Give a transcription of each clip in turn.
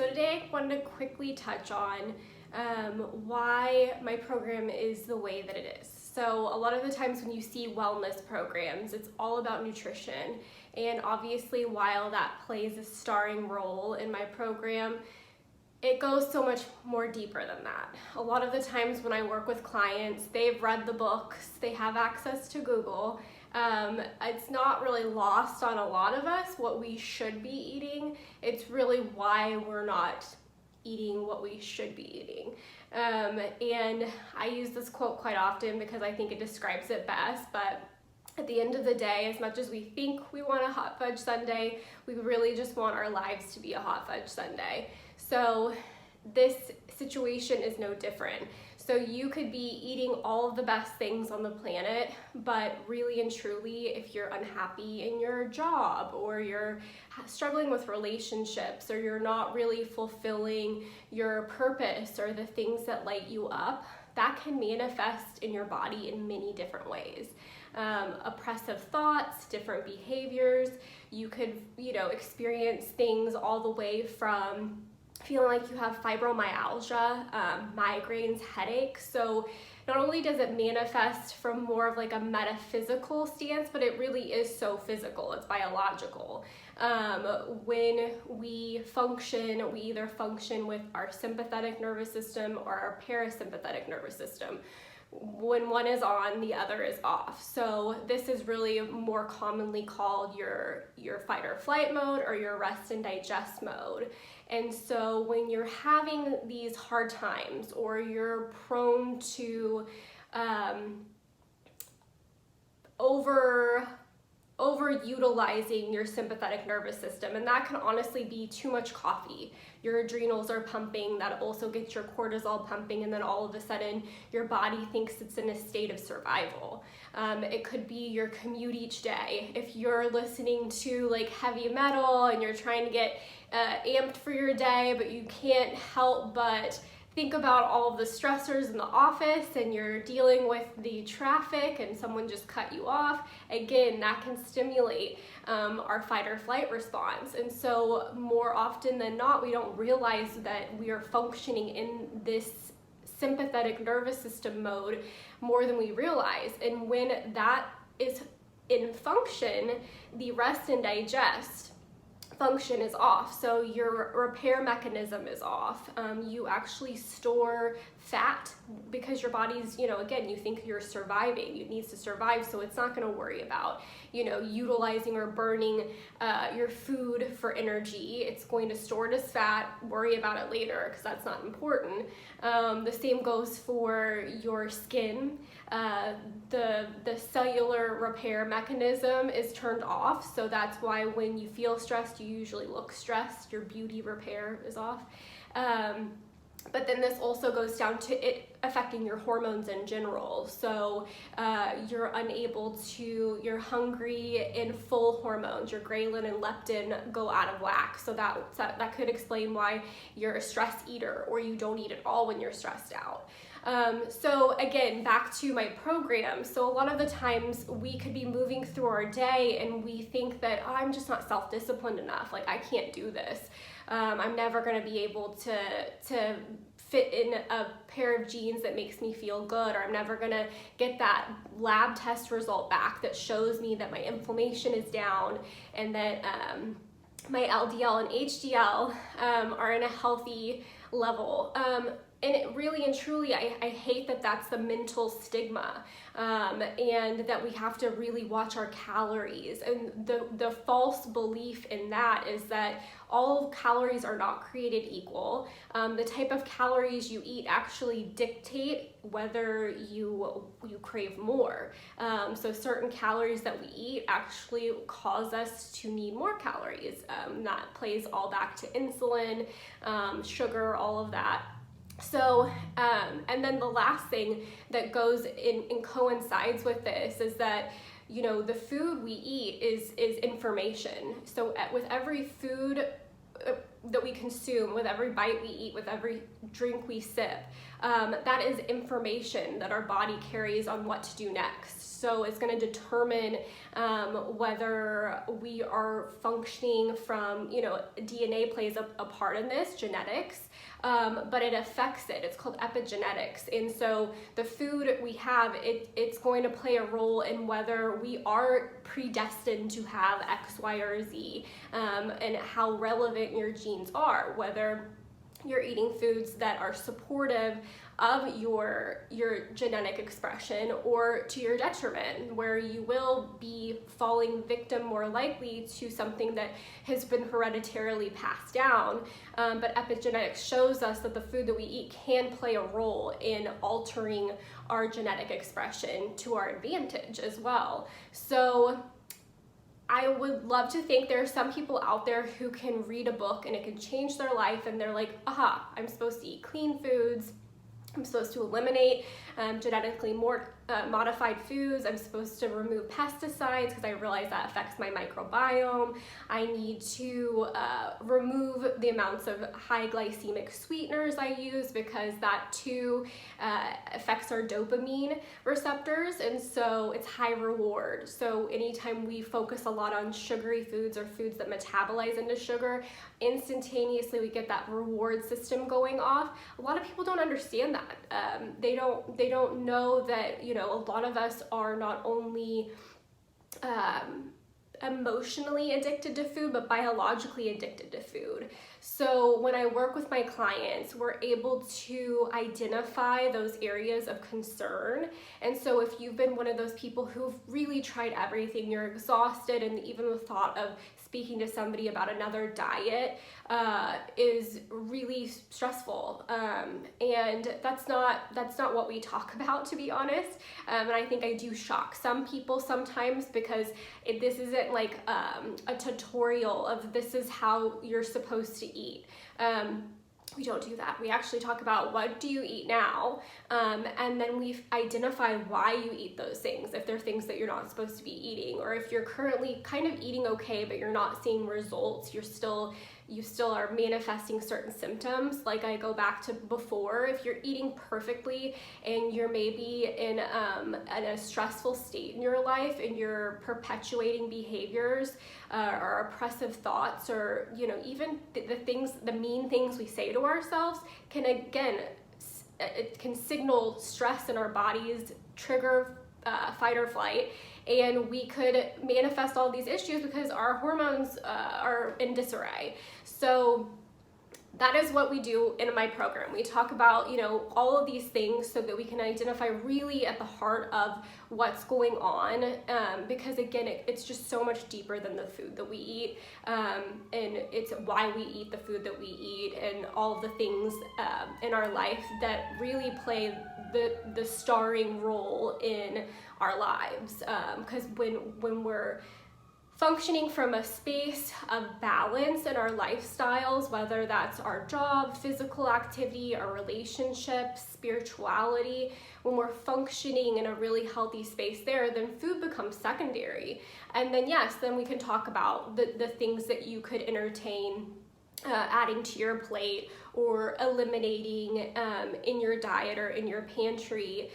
So today I wanted to quickly touch on why my program is the way that it is. So a lot of the times when you see wellness programs, it's all about nutrition. And obviously while that plays a starring role in my program, it goes so much more deeper than that. A lot of the times when I work with clients, they've read the books, they have access to Google. It's not really lost on a lot of us what we should be eating. It's really why we're not eating what we should be eating. And I use this quote quite often because I think it describes it best, but at the end of the day, as much as we think we want a hot fudge sundae, we really just want our lives to be a hot fudge sundae. So this situation is no different. So you could be eating all of the best things on the planet, but really and truly, if you're unhappy in your job, or you're struggling with relationships, or you're not really fulfilling your purpose or the things that light you up, that can manifest in your body in many different ways. Oppressive thoughts, different behaviors. You could, experience things all the way from feeling like you have fibromyalgia, migraines, headaches. So not only does it manifest from more of like a metaphysical stance, but it really is so physical, it's biological. When we function, we either function with our sympathetic nervous system or our parasympathetic nervous system. When one is on, the other is off. So this is really more commonly called your fight or flight mode, or your rest and digest mode. And so when you're having these hard times, or you're prone to overutilizing your sympathetic nervous system, and that can honestly be too much coffee. Your adrenals are pumping, that also gets your cortisol pumping, and then all of a sudden your body thinks it's in a state of survival. It could be your commute each day. If you're listening to like heavy metal and you're trying to get amped for your day, but you can't help but think about all of the stressors in the office, and you're dealing with the traffic and someone just cut you off, again, that can stimulate our fight or flight response. And so more often than not, we don't realize that we are functioning in this sympathetic nervous system mode more than we realize. And when that is in function, the rest and digest function is off. So your repair mechanism is off. You actually store fat because your body's, again, you think you're surviving. It needs to survive, so it's not going to worry about, utilizing or burning your food for energy. It's going to store it as fat, worry about it later because that's not important. The same goes for your skin. The cellular repair mechanism is turned off, so that's why when you feel stressed, you usually look stressed. Your beauty repair is off. But then this also goes down to it affecting your hormones in general. So you're hungry in full hormones. Your ghrelin and leptin go out of whack. So that could explain why you're a stress eater, or you don't eat at all when you're stressed out. So again, back to my program. So a lot of the times we could be moving through our day and we think that, oh, I'm just not self-disciplined enough. Like, I can't do this. I'm never going to be able to fit in a pair of jeans that makes me feel good, or I'm never going to get that lab test result back that shows me that my inflammation is down and that my LDL and HDL are in a healthy level. And it really and truly, I hate that that's the mental stigma, and that we have to really watch our calories. And the false belief in that is that all calories are not created equal. The type of calories you eat actually dictate whether you crave more. So certain calories that we eat actually cause us to need more calories. That plays all back to insulin, sugar, all of that. So, and then the last thing that goes in coincides with this is that, the food we eat is information. So with every food that we consume, with every bite we eat, with every drink we sip, that is information that our body carries on what to do next. So it's going to determine whether we are functioning from, DNA plays a part in this, genetics, but it affects it. It's called epigenetics. And so the food we have, it's going to play a role in whether we are predestined to have X, Y, or Z, and how relevant your genes are, whether you're eating foods that are supportive of your genetic expression or to your detriment, where you will be falling victim more likely to something that has been hereditarily passed down. But epigenetics shows us that the food that we eat can play a role in altering our genetic expression to our advantage as well. So I would love to think there are some people out there who can read a book and it can change their life, and they're like, aha, I'm supposed to eat clean foods. I'm supposed to eliminate genetically modified foods. I'm supposed to remove pesticides because I realize that affects my microbiome. I need to remove the amounts of high glycemic sweeteners I use because that too affects our dopamine receptors, and so it's high reward. So anytime we focus a lot on sugary foods or foods that metabolize into sugar, instantaneously we get that reward system going off. A lot of people don't understand that. They don't know that, a lot of us are not only emotionally addicted to food, but biologically addicted to food. So when I work with my clients, we're able to identify those areas of concern. And so if you've been one of those people who've really tried everything, you're exhausted, and even the thought of speaking to somebody about another diet is really stressful, and that's not what we talk about, to be honest. And I think I do shock some people sometimes because this isn't like a tutorial of this is how you're supposed to eat. We don't do that. We actually talk about what do you eat now, and then we identify why you eat those things, if they're things that you're not supposed to be eating, or if you're currently kind of eating okay but you're not seeing results, you still are manifesting certain symptoms. Like I go back to before, if you're eating perfectly and you're maybe in a stressful state in your life and you're perpetuating behaviors or oppressive thoughts, or even the mean things we say to ourselves can, again, it can signal stress in our bodies, trigger fight or flight, and we could manifest all these issues because our hormones are in disarray. So that is what we do in my program. We talk about, all of these things so that we can identify really at the heart of what's going on, because again, it's just so much deeper than the food that we eat, and it's why we eat the food that we eat and all of the things in our life that really play the starring role in our lives, because when we're functioning from a space of balance in our lifestyles, whether that's our job, physical activity, our relationships, spirituality, when we're functioning in a really healthy space there, then food becomes secondary. And then yes, then we can talk about the things that you could entertain adding to your plate or eliminating in your diet or in your pantry,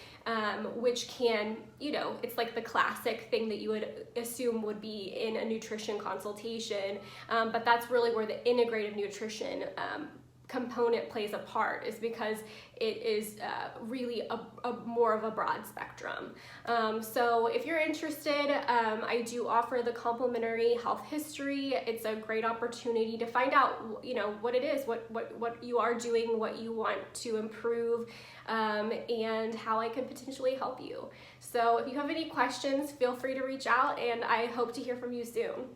which can, it's like the classic thing that you would assume would be in a nutrition consultation, but that's really where the integrative nutrition component plays a part, is because it is really a more of a broad spectrum. So if you're interested, I do offer the complimentary health history. It's a great opportunity to find out, what it is, what you are doing, what you want to improve, and how I can potentially help you. So if you have any questions, feel free to reach out, and I hope to hear from you soon.